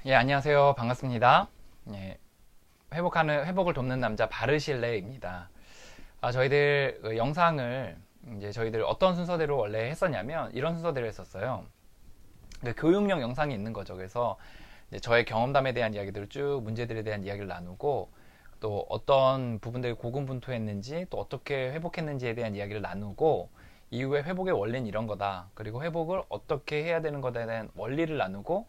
예, 안녕하세요. 반갑습니다. 예, 회복을 돕는 남자 바르실레입니다. 저희들 영상을 이제 저희들 어떤 순서대로 원래 했었냐면 이런 순서대로 했었어요. 교육용 영상이 있는 거죠. 그래서 이제 저의 경험담에 대한 이야기들을 쭉 문제들에 대한 이야기를 나누고 또 어떤 부분들이 고군분투했는지 또 어떻게 회복했는지에 대한 이야기를 나누고 이후에 회복의 원리는 이런 거다. 그리고 회복을 어떻게 해야 되는 것에 대한 원리를 나누고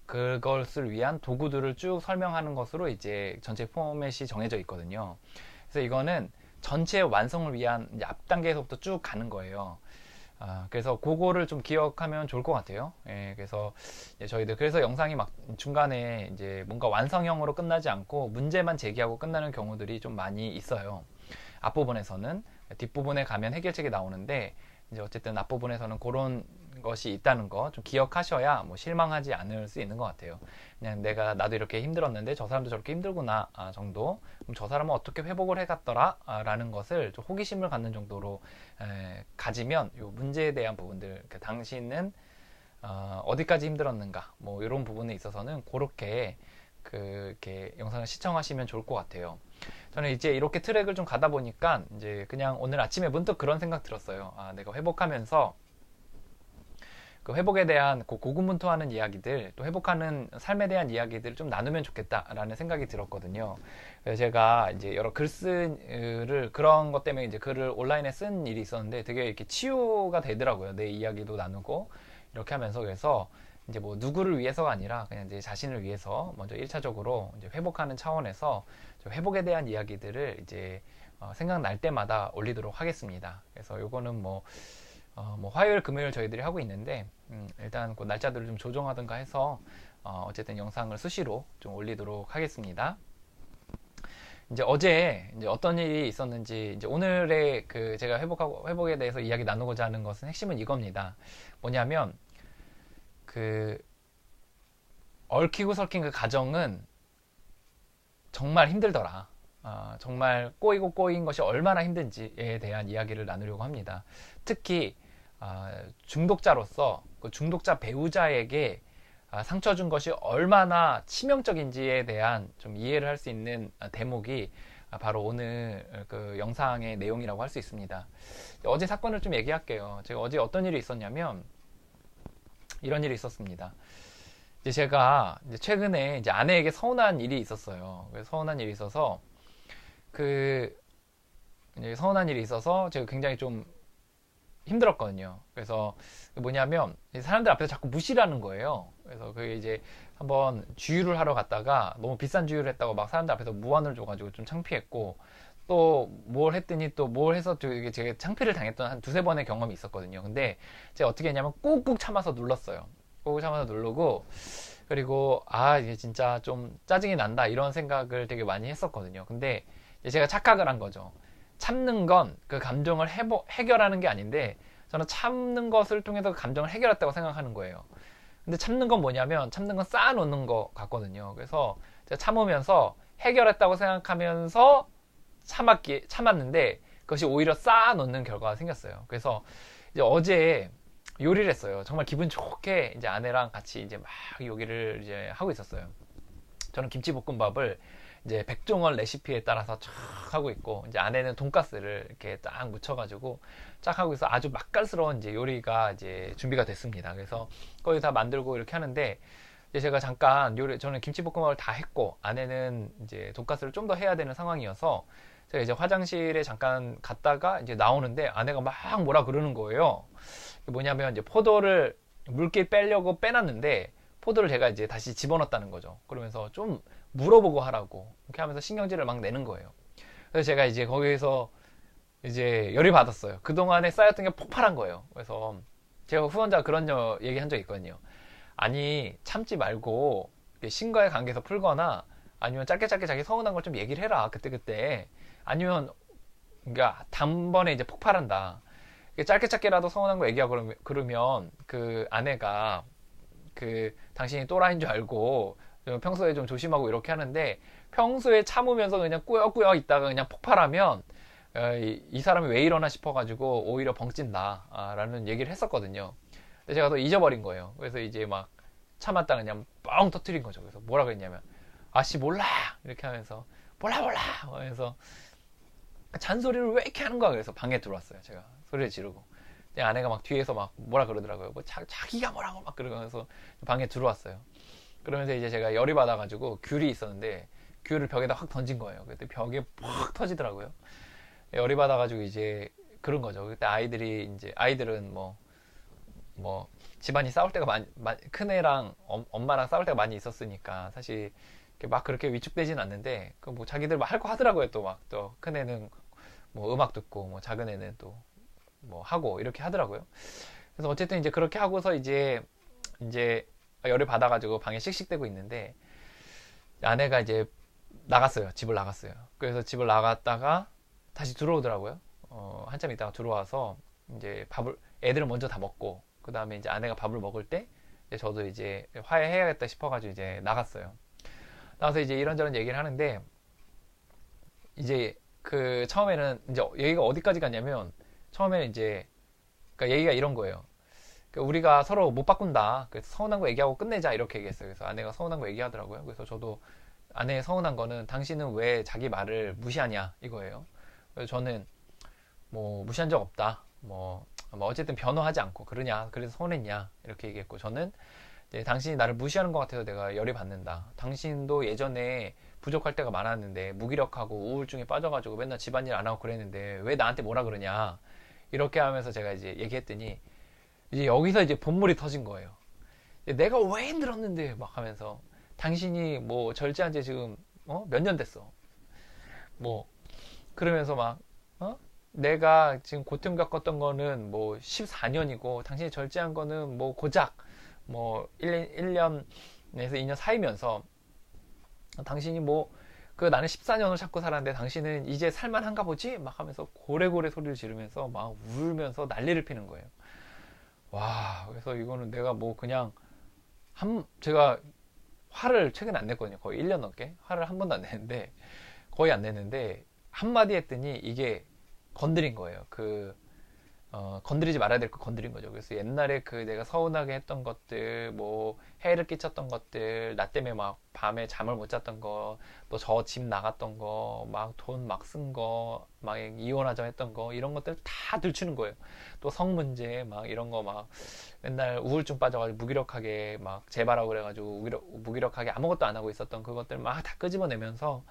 그것을 위한 도구들을 쭉 설명하는 것으로 이제 전체 포맷이 정해져 있거든요. 그래서 이거는 전체 완성을 위한 이제 앞 단계에서부터 쭉 가는 거예요. 그래서 그거를 좀 기억하면 좋을 것 같아요. 예, 그래서 저희들 그래서 영상이 막 중간에 이제 뭔가 완성형으로 끝나지 않고 문제만 제기하고 끝나는 경우들이 좀 많이 있어요. 앞부분에서는 뒷부분에 가면 해결책이 나오는데 이제 어쨌든 앞부분에서는 그런 것이 있다는 거 좀 기억하셔야 뭐 실망하지 않을 수 있는 것 같아요. 그냥 나도 이렇게 힘들었는데 저 사람도 저렇게 힘들구나 정도. 그럼 저 사람은 어떻게 회복을 해갔더라 라는 것을 좀 호기심을 갖는 정도로 가지면 요 문제에 대한 부분들, 그러니까 당신은 어디까지 힘들었는가 뭐 이런 부분에 있어서는 그렇게 이렇게 영상을 시청하시면 좋을 것 같아요. 저는 이제 이렇게 트랙을 좀 가다 보니까 이제 그냥 오늘 아침에 문득 그런 생각 들었어요. 내가 회복하면서 그 회복에 대한 고군분투하는 이야기들, 또 회복하는 삶에 대한 이야기들을 좀 나누면 좋겠다라는 생각이 들었거든요. 그래서 제가 이제 여러 글을 그런 것 때문에 이제 글을 온라인에 쓴 일이 있었는데 되게 이렇게 치유가 되더라고요. 내 이야기도 나누고 이렇게 하면서. 그래서 이제 뭐 누구를 위해서가 아니라 그냥 이제 자신을 위해서 먼저 1차적으로 이제 회복하는 차원에서 회복에 대한 이야기들을 이제 생각날 때마다 올리도록 하겠습니다. 그래서 요거는 뭐 화요일, 금요일 저희들이 하고 있는데 일단 그 날짜들을 좀 조정하든가 해서 어쨌든 영상을 수시로 좀 올리도록 하겠습니다. 이제 어제 이제 어떤 일이 있었는지 이제 오늘의 제가 회복에 대해서 이야기 나누고자 하는 것은 핵심은 이겁니다. 뭐냐면 얽히고 설킨 그 가정은 정말 힘들더라. 정말 꼬이고 꼬인 것이 얼마나 힘든지에 대한 이야기를 나누려고 합니다. 특히 중독자로서 그 중독자 배우자에게 상처 준 것이 얼마나 치명적인지에 대한 좀 이해를 할 수 있는 대목이 바로 오늘 그 영상의 내용이라고 할 수 있습니다. 어제 사건을 좀 얘기할게요. 제가 어제 어떤 일이 있었냐면 이런 일이 있었습니다. 이제 제가 이제 최근에 이제 아내에게 서운한 일이 있었어요. 그래서 서운한 일이 있어서 제가 굉장히 좀 힘들었거든요. 그래서 뭐냐면 사람들 앞에서 자꾸 무시를 하는 거예요. 그래서 그게 이제 한번 주유를 하러 갔다가 너무 비싼 주유를 했다고 막 사람들 앞에서 무안을 줘가지고 좀 창피했고, 또 뭘 했더니 또 뭘 해서 제가 창피를 당했던 한 두세 번의 경험이 있었거든요. 근데 제가 어떻게 했냐면 꾹꾹 참아서 눌렀어요. 꾹꾹 참아서 누르고, 그리고 이게 진짜 좀 짜증이 난다 이런 생각을 되게 많이 했었거든요. 근데 제가 착각을 한 거죠. 참는 건 그 감정을 해결하는 게 아닌데 저는 참는 것을 통해서 그 감정을 해결했다고 생각하는 거예요. 근데 참는 건 뭐냐면 참는 건 쌓아놓는 것 같거든요. 그래서 제가 참으면서 해결했다고 생각하면서 참았는데 그것이 오히려 쌓아놓는 결과가 생겼어요. 그래서 이제 어제 요리를 했어요. 정말 기분 좋게 이제 아내랑 같이 이제 막 요리를 이제 하고 있었어요. 저는 김치볶음밥을 이제 백종원 레시피에 따라서 쫙 하고 있고, 이제 아내는 돈가스를 이렇게 딱 묻혀가지고 쫙 하고 있어. 아주 맛깔스러운 이제 요리가 이제 준비가 됐습니다. 그래서 거의 다 만들고 이렇게 하는데, 이제 제가 잠깐 저는 김치볶음밥을 다 했고, 아내는 이제 돈가스를 좀 더 해야 되는 상황이어서 제가 이제 화장실에 잠깐 갔다가 이제 나오는데 아내가 막 뭐라 그러는 거예요. 뭐냐면 이제 포도를 물기 빼려고 빼놨는데 포도를 제가 이제 다시 집어넣었다는 거죠. 그러면서 좀 물어보고 하라고 이렇게 하면서 신경질을 막 내는 거예요. 그래서 제가 이제 거기에서 이제 열이 받았어요. 그동안에 쌓였던 게 폭발한 거예요. 그래서 제가 후원자 그런 얘기 한 적 있거든요. 아니 참지 말고 신과의 관계에서 풀거나 아니면 짧게 자기 서운한 걸 좀 얘기를 해라. 그때 아니면 그러니까 단번에 이제 폭발한다. 짧게라도 서운한 거 얘기하고 그러면 그 아내가 당신이 또라이인 줄 알고 평소에 좀 조심하고 이렇게 하는데, 평소에 참으면서 그냥 꾸역꾸역 있다가 그냥 폭발하면 이 사람이 왜 이러나 싶어가지고 오히려 벙찐다 라는 얘기를 했었거든요. 근데 제가 또 잊어버린 거예요. 그래서 이제 막 참았다가 그냥 뻥 터뜨린 거죠. 그래서 뭐라 그랬냐면, 아씨 몰라 이렇게 하면서 몰라 하면서 잔소리를 왜 이렇게 하는 거야. 그래서 방에 들어왔어요. 제가 소리를 지르고, 내 아내가 막 뒤에서 막 뭐라 그러더라고요. 뭐 자기가 뭐라고 막 그러면서 방에 들어왔어요. 그러면서 이제 제가 열이 받아가지고 귤이 있었는데 귤을 벽에다 확 던진 거예요. 그때 벽에 팍 터지더라고요. 열이 받아가지고 이제 그런 거죠. 그때 아이들은 뭐 집안이 싸울 때가 큰 애랑 엄마랑 싸울 때가 많이 있었으니까 사실 막 그렇게 위축되진 않는데, 그 뭐 자기들 막 할 거 하더라고요. 또 큰 애는 뭐 음악 듣고, 뭐 작은 애는 또 뭐 하고 이렇게 하더라고요. 그래서 어쨌든 이제 그렇게 하고서 이제 열을 받아가지고 방에 씩씩대고 있는데, 아내가 이제 나갔어요. 집을 나갔어요. 그래서 집을 나갔다가 다시 들어오더라고요. 한참 있다가 들어와서 이제 애들은 먼저 다 먹고, 그 다음에 이제 아내가 밥을 먹을 때 이제 저도 이제 화해해야겠다 싶어가지고 이제 나갔어요. 나가서 이제 이런저런 얘기를 하는데, 이제 그 처음에는 이제 얘기가 어디까지 갔냐면, 처음에는 이제 그러니까 얘기가 이런 거예요. 그러니까 우리가 서로 못 바꾼다. 그래서 서운한 거 얘기하고 끝내자 이렇게 얘기했어요. 그래서 아내가 서운한 거 얘기하더라고요. 그래서 저도 아내의 서운한 거는 당신은 왜 자기 말을 무시하냐 이거예요. 그래서 저는 뭐 무시한 적 없다. 뭐 어쨌든 변호하지 않고 그러냐. 그래서 서운했냐 이렇게 얘기했고, 저는 이제 당신이 나를 무시하는 것 같아서 내가 열이 받는다. 당신도 예전에 부족할 때가 많았는데 무기력하고 우울증에 빠져가지고 맨날 집안일 안 하고 그랬는데 왜 나한테 뭐라 그러냐. 이렇게 하면서 제가 이제 얘기했더니, 이제 여기서 이제 본물이 터진 거예요. 내가 왜 힘들었는데 막 하면서, 당신이 뭐 절제한 지 지금 몇 년 됐어. 뭐 그러면서 막 내가 지금 고통 겪었던 거는 뭐 14년이고 당신이 절제한 거는 뭐 고작 뭐 1년에서 2년 사이면서, 당신이 뭐 나는 14년을 참고 살았는데 당신은 이제 살만한가 보지? 막 하면서 고래고래 소리를 지르면서 막 울면서 난리를 피는 거예요. 와, 그래서 이거는 내가 뭐 그냥 제가 화를 최근에 안 냈거든요. 거의 1년 넘게 화를 한 번도 안 냈는데, 거의 안 냈는데 한마디 했더니 이게 건드린 거예요. 건드리지 말아야 될 거 건드린 거죠. 그래서 옛날에 내가 서운하게 했던 것들, 뭐 해를 끼쳤던 것들, 나 때문에 막 밤에 잠을 못 잤던 거, 또 저 집 나갔던 거, 막 돈 막 쓴 거, 막 이혼하자 했던 거, 이런 것들 다 들추는 거예요. 또 성 문제 막 이런 거, 막 맨날 우울증 빠져가지고 무기력하게 막 재발하고 그래가지고 무기력하게 아무것도 안 하고 있었던 그것들 막 다 끄집어내면서,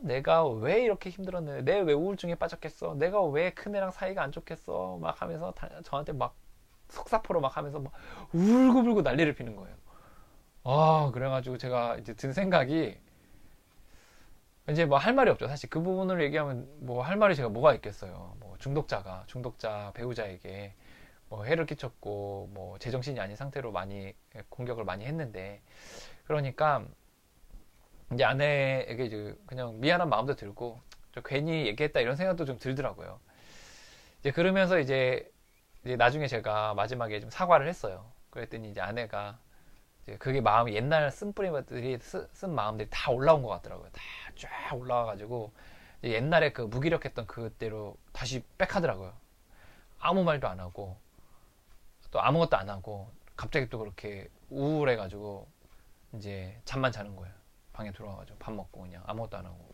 내가 왜 이렇게 힘들었는데, 내가 왜 우울증에 빠졌겠어, 내가 왜 큰애랑 사이가 안 좋겠어 막 하면서 저한테 막 속사포로 막 하면서 막 울고불고 난리를 피는 거예요. 그래가지고 제가 이제 든 생각이, 이제 뭐 할 말이 없죠. 사실 그 부분을 얘기하면 뭐 할 말이 제가 뭐가 있겠어요. 뭐 중독자 배우자에게 뭐 해를 끼쳤고, 뭐 제정신이 아닌 상태로 많이 공격을 많이 했는데, 그러니까 이제 아내에게 이제 그냥 미안한 마음도 들고, 좀 괜히 얘기했다 이런 생각도 좀 들더라고요. 이제 그러면서 이제 나중에 제가 마지막에 좀 사과를 했어요. 그랬더니 이제 아내가, 이제 그게 마음이 옛날 쓴 마음들이 다 올라온 것 같더라고요. 다 쫙 올라와가지고 옛날에 그 무기력했던 그때로 다시 빽하더라고요. 아무 말도 안 하고 또 아무것도 안 하고 갑자기 또 그렇게 우울해가지고 이제 잠만 자는 거예요. 방에 들어와가지고 밥 먹고 그냥 아무것도 안 하고,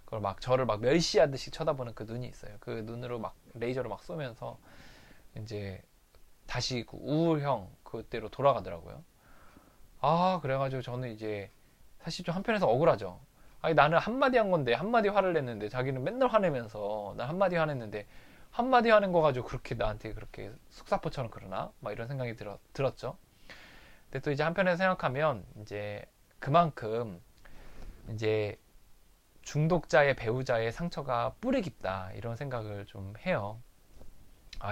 그걸 막 저를 막 멸시하듯이 쳐다보는 그 눈이 있어요. 그 눈으로 막 레이저를 막 쏘면서 이제 다시 그 우울형 그때로 돌아가더라고요. 그래가지고 저는 이제 사실 좀 한편에서 억울하죠. 아니, 나는 한마디 한 건데, 한마디 화를 냈는데 자기는 맨날 화내면서, 난 한마디 화냈는데 한마디 하는 거 가지고 그렇게 나한테 그렇게 속사포처럼 그러나? 막 이런 생각이 들었죠. 근데 또 이제 한편에서 생각하면 이제 그만큼 이제 중독자의 배우자의 상처가 뿌리 깊다 이런 생각을 좀 해요.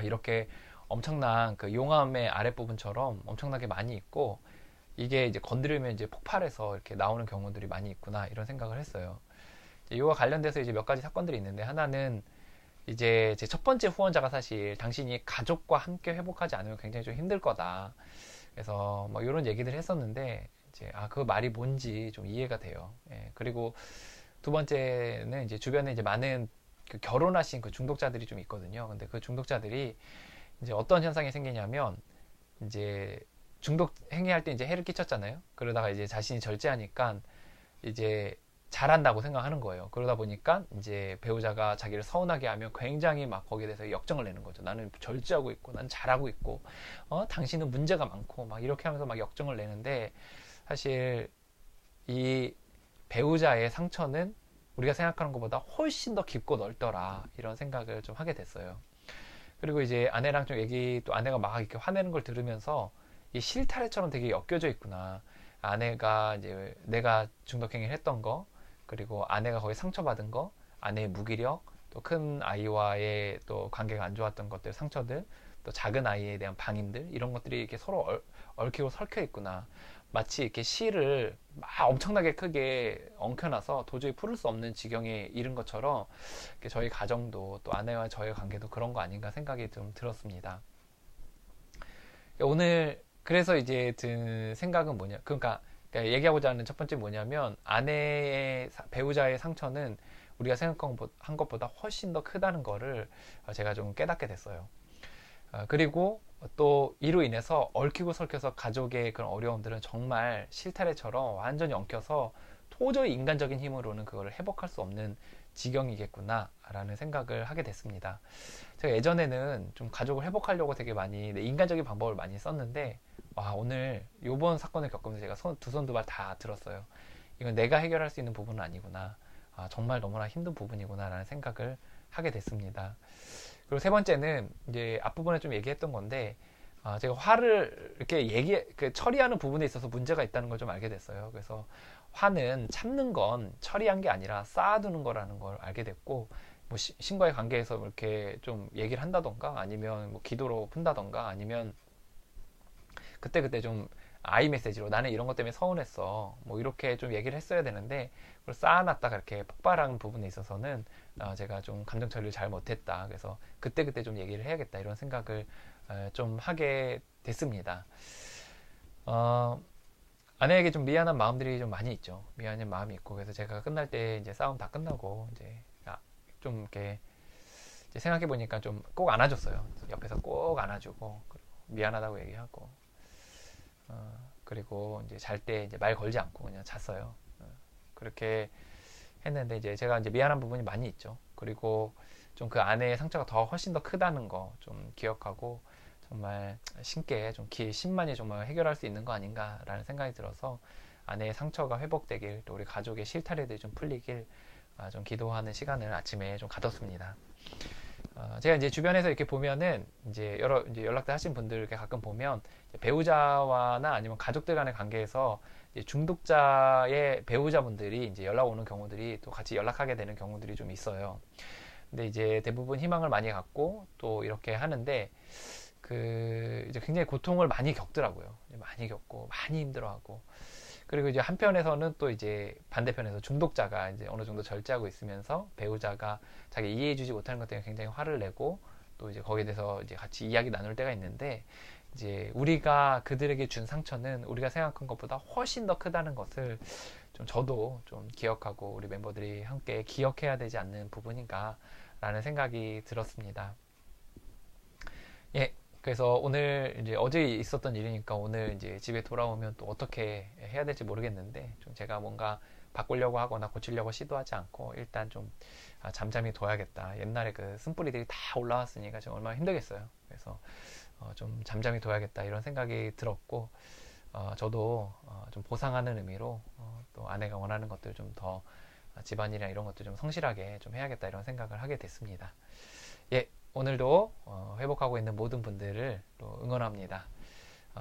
이렇게 엄청난 그 용암의 아랫부분처럼 엄청나게 많이 있고, 이게 이제 건드리면 이제 폭발해서 이렇게 나오는 경우들이 많이 있구나 이런 생각을 했어요. 이와 관련돼서 이제 몇 가지 사건들이 있는데, 하나는 이제 제 첫 번째 후원자가 사실 당신이 가족과 함께 회복하지 않으면 굉장히 좀 힘들 거다. 그래서 뭐 이런 얘기들 했었는데, 이제 그 말이 뭔지 좀 이해가 돼요. 예, 그리고 두 번째는 이제 주변에 이제 많은 그 결혼하신 그 중독자들이 좀 있거든요. 근데 그 중독자들이 이제 어떤 현상이 생기냐면, 이제 중독 행위할 때 이제 해를 끼쳤잖아요. 그러다가 이제 자신이 절제하니까 이제 잘한다고 생각하는 거예요. 그러다 보니까 이제 배우자가 자기를 서운하게 하면 굉장히 막 거기에 대해서 역정을 내는 거죠. 나는 절제하고 있고, 난 잘하고 있고, 당신은 문제가 많고, 막 이렇게 하면서 막 역정을 내는데, 사실 이 배우자의 상처는 우리가 생각하는 것보다 훨씬 더 깊고 넓더라. 이런 생각을 좀 하게 됐어요. 그리고 이제 아내랑 좀 또 아내가 막 이렇게 화내는 걸 들으면서 이 실타래처럼 되게 엮여져 있구나. 아내가 이제 내가 중독행위를 했던 거, 그리고 아내가 거기 상처받은 거, 아내의 무기력, 또 큰 아이와의 또 관계가 안 좋았던 것들, 상처들, 또 작은 아이에 대한 방임들, 이런 것들이 이렇게 서로 얽히고 설켜 있구나. 마치 이렇게 실을 막 엄청나게 크게 엉켜놔서 도저히 풀을 수 없는 지경에 이른 것처럼 저희 가정도 또 아내와 저의 관계도 그런 거 아닌가 생각이 좀 들었습니다. 오늘 그래서 이제 든 생각은 뭐냐, 그러니까 얘기하고자 하는 첫 번째 뭐냐면, 아내의 배우자의 상처는 우리가 생각한 것보다 훨씬 더 크다는 거를 제가 좀 깨닫게 됐어요. 그리고 또 이로 인해서 얽히고 설켜서 가족의 그런 어려움들은 정말 실타래처럼 완전히 엉켜서 도저히 인간적인 힘으로는 그걸 회복할 수 없는 지경이겠구나 라는 생각을 하게 됐습니다. 제가 예전에는 좀 가족을 회복하려고 되게 많이 인간적인 방법을 많이 썼는데, 와, 오늘 요번 사건을 겪으면서 제가 두 손 두 발 다 들었어요. 이건 내가 해결할 수 있는 부분은 아니구나. 정말 너무나 힘든 부분이구나 라는 생각을 하게 됐습니다. 그리고 세 번째는 이제 앞부분에 좀 얘기했던 건데, 제가 화를 이렇게 처리하는 부분에 있어서 문제가 있다는 걸 좀 알게 됐어요. 그래서 화는 참는 건 처리한 게 아니라 쌓아두는 거라는 걸 알게 됐고, 뭐 신과의 관계에서 이렇게 좀 얘기를 한다던가, 아니면 뭐 기도로 푼다던가, 아니면 그때 좀 아이 메시지로 나는 이런 것 때문에 서운했어, 뭐 이렇게 좀 얘기를 했어야 되는데, 그걸 쌓아놨다가 이렇게 폭발하는 부분에 있어서는 제가 좀 감정 처리를 잘 못했다. 그래서 그때 좀 얘기를 해야겠다, 이런 생각을 좀 하게 됐습니다. 아내에게 좀 미안한 마음들이 좀 많이 있죠. 미안한 마음이 있고, 그래서 제가 끝날 때 이제 싸움 다 끝나고 이제 좀 이렇게 이제 생각해 보니까 좀 꼭 안아줬어요. 옆에서 꼭 안아주고, 그리고 미안하다고 얘기하고, 그리고 이제 잘 때 이제 말 걸지 않고 그냥 잤어요. 그렇게 했는데 이제 제가 이제 미안한 부분이 많이 있죠. 그리고 좀 그 아내의 상처가 훨씬 더 크다는 거 좀 기억하고, 정말 신께 좀 신만이 정말 해결할 수 있는 거 아닌가라는 생각이 들어서, 아내의 상처가 회복되길, 또 우리 가족의 실타래들이 좀 풀리길 좀 기도하는 시간을 아침에 좀 가졌습니다. 제가 이제 주변에서 이렇게 보면은 이제 이제 연락들 하신 분들 이렇게 가끔 보면, 배우자와나 아니면 가족들 간의 관계에서 이제 중독자의 배우자분들이 이제 연락 오는 경우들이 또 같이 연락하게 되는 경우들이 좀 있어요. 근데 이제 대부분 희망을 많이 갖고 또 이렇게 하는데, 이제 굉장히 고통을 많이 겪더라고요. 많이 겪고 많이 힘들어하고, 그리고 이제 한편에서는 또 이제 반대편에서 중독자가 이제 어느 정도 절제하고 있으면서 배우자가 자기 이해해주지 못하는 것 때문에 굉장히 화를 내고, 또 이제 거기에 대해서 이제 같이 이야기 나눌 때가 있는데, 이제 우리가 그들에게 준 상처는 우리가 생각한 것보다 훨씬 더 크다는 것을 좀 저도 좀 기억하고, 우리 멤버들이 함께 기억해야 되지 않는 부분인가 라는 생각이 들었습니다. 예. 그래서 오늘 이제 어제 있었던 일이니까 오늘 이제 집에 돌아오면 또 어떻게 해야 될지 모르겠는데, 좀 제가 뭔가 바꾸려고 하거나 고치려고 시도하지 않고 일단 좀 잠잠히 둬야겠다. 옛날에 그 쓴뿌리들이 다 올라왔으니까 지금 얼마나 힘들겠어요. 그래서 좀 잠잠히 둬야겠다, 이런 생각이 들었고, 저도 좀 보상하는 의미로 또 아내가 원하는 것들 좀 더 집안일이나 이런 것들 좀 성실하게 좀 해야겠다, 이런 생각을 하게 됐습니다. 예. 오늘도 회복하고 있는 모든 분들을 또 응원합니다.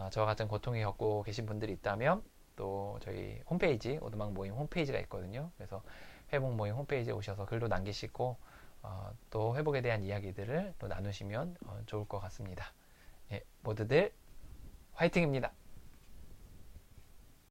저와 같은 고통에 겪고 계신 분들이 있다면 또 저희 홈페이지, 오두막 모임 홈페이지가 있거든요. 그래서 회복 모임 홈페이지에 오셔서 글도 남기시고 또 회복에 대한 이야기들을 또 나누시면 좋을 것 같습니다. 예, 모두들 화이팅입니다.